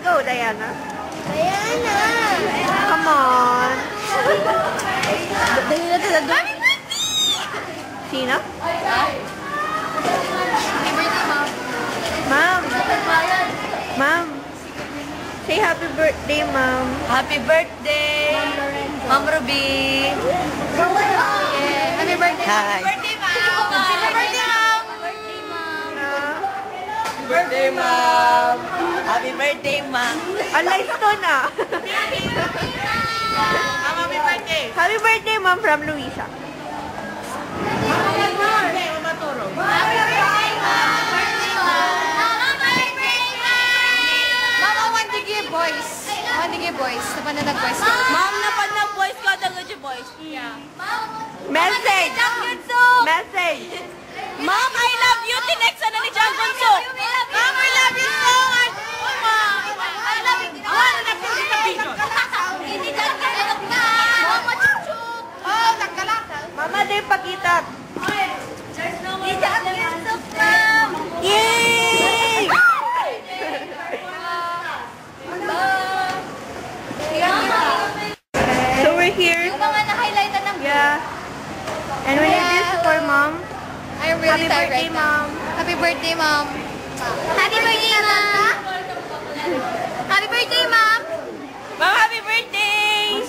Go, Diana. Diana! Come on. Happy birthday! Sino? Happy birthday, Mom. Mom. Say happy birthday, Mom. Happy birthday, Mom Ruby. Happy birthday. Hi. Happy birthday, Mom. Happy birthday, Mom. Happy birthday, Mom. Online to na. Happy birthday. Happy birthday, Mom, from Luisa. Happy birthday, Mama Toro. Happy birthday, Mom. Happy birthday, Mom. Mama, one to give voice. One to give voice. Napan na nag-voice ka. Mom, napan na voice ka. Dagod yung voice. Yeah. Message. Message. Mom, I love you. Tinexa na ni John Bonso. Mom, I love you so much. Mom, I love you. Mom, nagsabi sa video. Hindi dyan ka na ka. Mama, chuchuk. Oh, nagkalat. Mama, din pakita. Hindi dyan ka na ka. Yay! So we're here. Yung mga na-highlightan ng yeah. And we need this for Mom. I'm really tired right now. Happy birthday, Mom. Happy birthday, Mom. Happy birthday, Mom. Mom, happy birthday.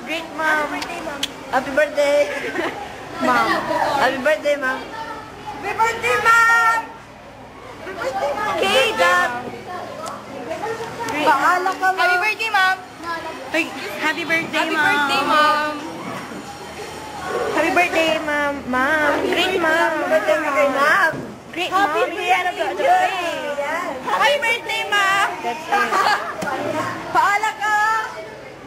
Great, Mom. Happy birthday, Mom. Happy birthday, Mom. Happy birthday, Mom. Happy birthday, Mom. Okay, Dad. Paalam ka, Mom. Happy birthday, Mom. Happy birthday, Mom. Happy birthday, Mom. Happy birthday, Mom. Mom. Great, Mom. Happy birthday, Mom. Great, Mom. Happy birthday, Mom. That's it. Paala ka.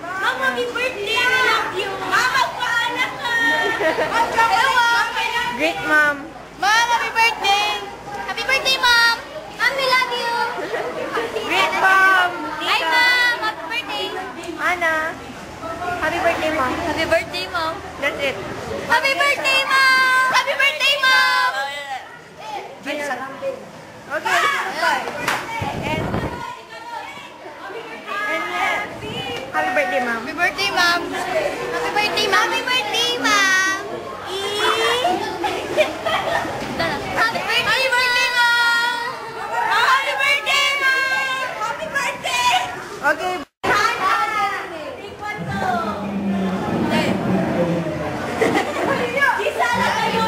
Mom, happy birthday. I love you. Mama, paala ka. Great, Mom. Mom, happy birthday. Happy birthday, Mom. Mom, we love you. Great, Mom. Hi, Mom. Happy birthday. Ana. Happy birthday, Mom. Happy birthday, Mom. That's it. Happy birthday, Mom. Happy birthday, Mom. Okay. And yes. Happy birthday, Mom. Happy birthday, Mom. Happy birthday, Mom. Happy birthday, Mom. Happy birthday, Mom. Happy birthday, Mom. Happy birthday. Okay. Isa na kayo.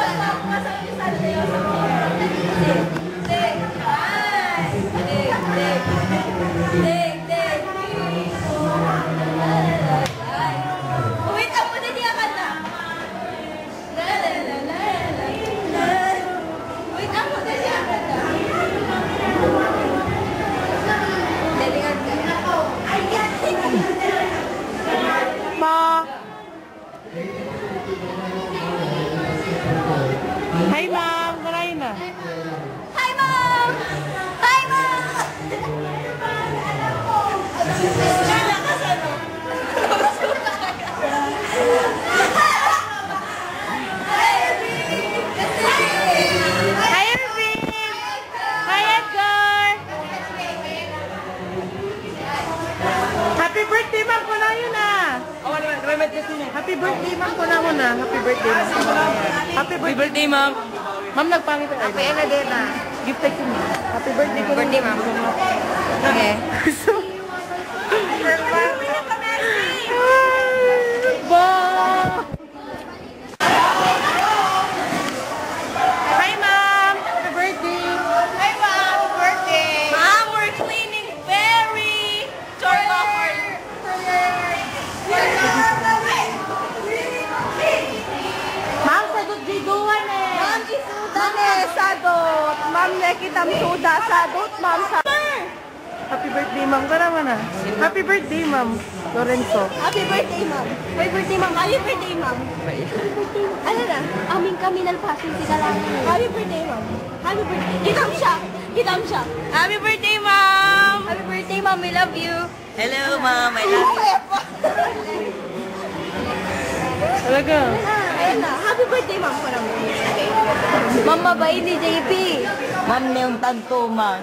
Happy birthday, ma'am. Kuna mo na. Happy birthday, ma'am. Happy birthday, ma'am. Ma'am, nagpangit tayo. Happy na din na. Gift thank you, ma'am. Happy birthday ko. Birthday, ma'am. Okay. Hi, ma'am. Happy birthday. Hi, ma'am. Birthday. Ma'am, we're cleaning very turbo for Ma'am, sadot giduan eh. Ma'am, isudan eh. Sadot. Ma'am, nekitam suda. Sadot, ma'am. Happy birthday, ma'am. Karama na. Happy birthday, ma'am. Lorenzo. Happy birthday, ma'am. Happy birthday, ma'am. Happy birthday, ma'am. Ano na? Aming kami nalpasin si Kalangan. Happy birthday, ma'am. Happy birthday. Kitam siya. Kitam siya. Happy birthday, ma'am. Happy birthday, ma'am. We love you. Hello, ma'am. I love you. Talaga. Ayun na. Happy birthday, ma'am. Ma'am, mabait ni JP. Ma'am, neong tanto, ma'am.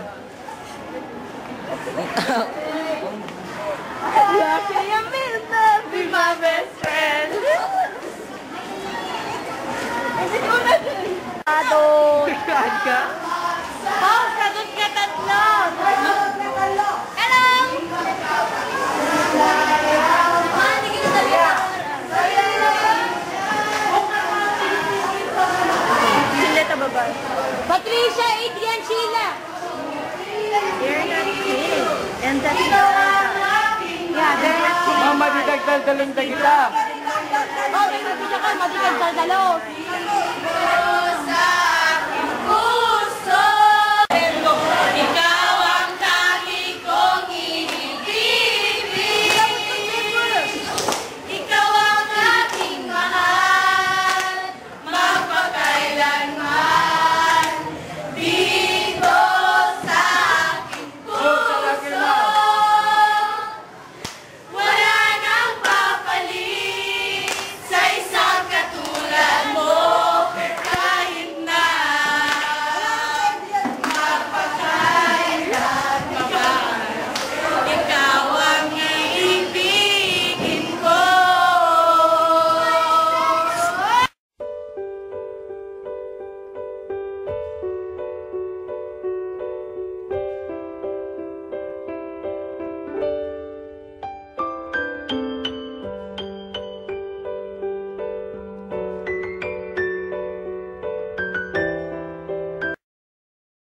Kaya Milna, be my best friend. Sadot. Saan ka? Oh, sadot ka tatlo. Hello. Sila ta baba. Patricia, Adrian, Sheila. They're not kids. And that's yeah, they're not kids. Ma'am, madidagdal-dalong kita. Oh, may nabigyan ka, matigil sa dalo.